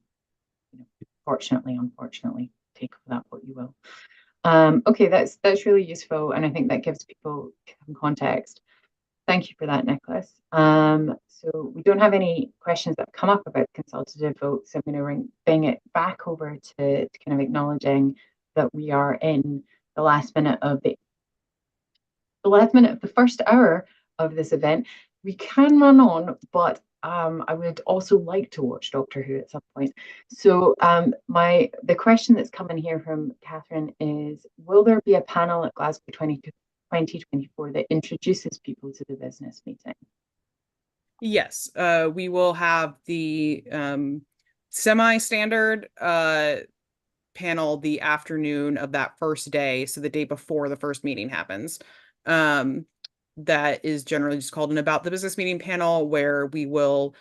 fortunately, unfortunately, take that what you will. Okay, that's really useful, and I think that gives people some context. Thank you for that, Nicholas. So we don't have any questions that come up about consultative votes. So I'm going to bring it back over to kind of acknowledging that we are in the last minute of the first hour of this event. We can run on, but I would also like to watch Doctor Who at some point. So the question that's coming here from Catherine is, will there be a panel at Glasgow 2024 that introduces people to the business meeting? Yes, we will have the semi-standard panel the afternoon of that first day, so the day before the first meeting happens. That is generally just called an About the Business Meeting panel, where we will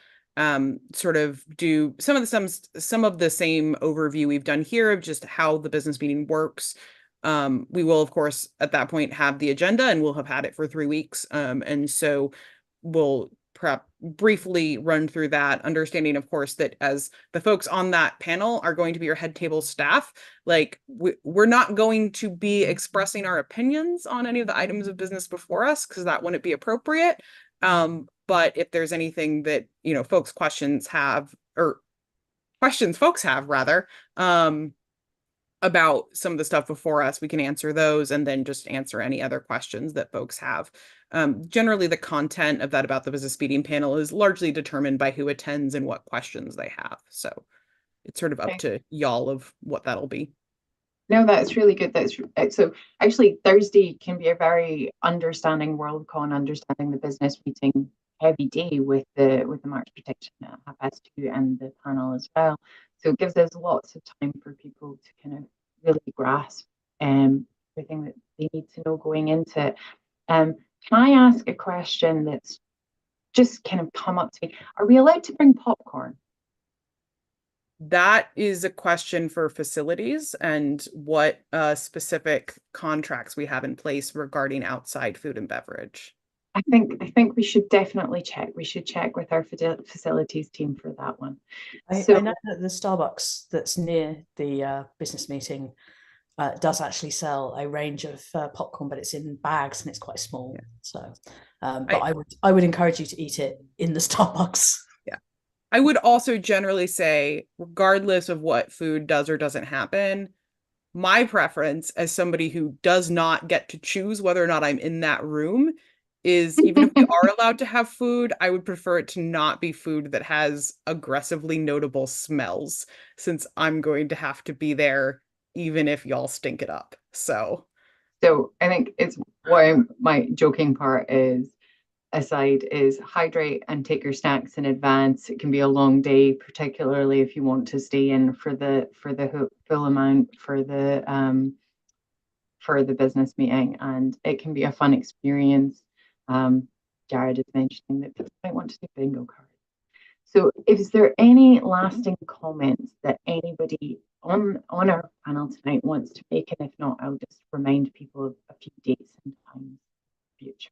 sort of do some of the same overview we've done here of just how the business meeting works. We will, of course, at that point have the agenda, and we'll have had it for 3 weeks. And so we'll briefly run through that, understanding, of course, that as the folks on that panel are going to be your head table staff, like we're not going to be expressing our opinions on any of the items of business before us, because that wouldn't be appropriate. But if there's anything that, folks have rather, about some of the stuff before us, we can answer those, and then just answer any other questions that folks have. Generally, the content of that About the Business Meeting panel is largely determined by who attends and what questions they have. So it's sort of up to y'all of what that'll be. No, that's really good. So actually Thursday can be a very understanding Worldcon, understanding the business meeting heavy day with the march protection at 2:30 and the panel as well. So it gives us lots of time for people to kind of really grasp everything that they need to know going into it. Can I ask a question that's just kind of come up to me? Are we allowed to bring popcorn? That is a question for facilities and what specific contracts we have in place regarding outside food and beverage. I think we should definitely check. We should check with our facilities team for that one. I know that the Starbucks that's near the business meeting does actually sell a range of popcorn, but it's in bags and it's quite small. Yeah. So, but I would encourage you to eat it in the Starbucks. Yeah, I would also generally say, regardless of what food does or doesn't happen, my preference as somebody who does not get to choose whether or not I'm in that room is, even if we are allowed to have food, I would prefer it to not be food that has aggressively notable smells, since I'm going to have to be there even if y'all stink it up. So I think it's why my joking part is aside is hydrate and take your snacks in advance. It can be a long day, particularly if you want to stay in for the full amount for the business meeting, and it can be a fun experience. Jared is mentioning that people might want to do bingo cards. So is there any lasting comments that anybody on our panel tonight wants to make? And if not, I'll just remind people of a few dates and times in the future.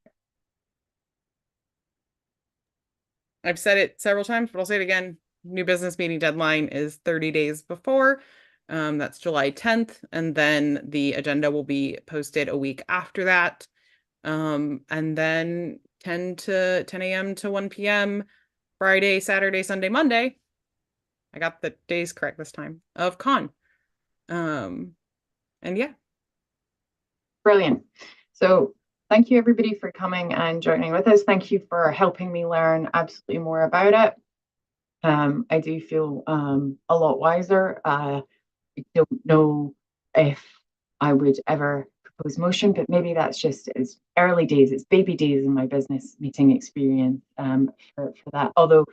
I've said it several times, but I'll say it again. New business meeting deadline is 30 days before. That's July 10th. And then the agenda will be posted a week after that. And then 10 a.m. to 1 p.m. Friday, Saturday, Sunday, Monday. I got the days correct this time of con. And yeah. Brilliant. So thank you everybody for coming and joining with us. Thank you for helping me learn absolutely more about it. I do feel a lot wiser. I don't know if I would ever propose motion, but maybe that's just it's early days, it's baby days in my business meeting experience for that. Although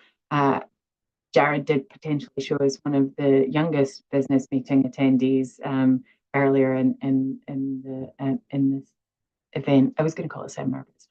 Jared did potentially show us one of the youngest business meeting attendees earlier in this event. I was going to call it seminar, but it's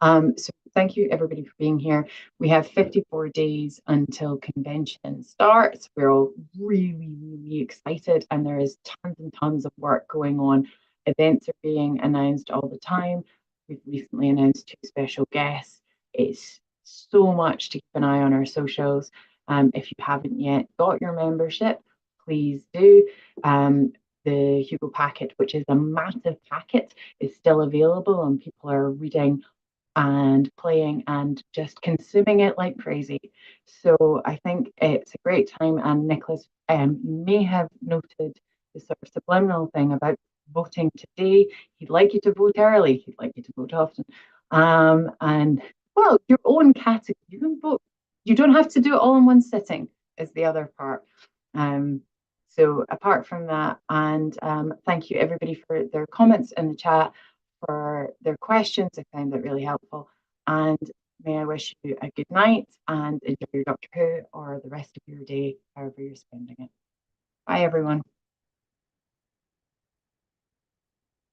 not. So thank you everybody for being here. We have 54 days until convention starts. We're all really, really excited, and there is tons and tons of work going on. Events are being announced all the time. We've recently announced 2 special guests. It's so much to keep an eye on our socials. If you haven't yet got your membership, please do. The Hugo packet, which is a massive packet, is still available, and people are reading and playing and just consuming it like crazy. So I think it's a great time. And Nicholas, you may have noted the sort of subliminal thing about voting today. He'd like you to vote early. He'd like you to vote often. And well, your own category, you can vote. You don't have to do it all in one sitting, is the other part. So apart from that, and thank you everybody for their comments in the chat, for their questions. I found that really helpful. And may I wish you a good night and enjoy your Doctor Who or the rest of your day, however you're spending it. Bye, everyone.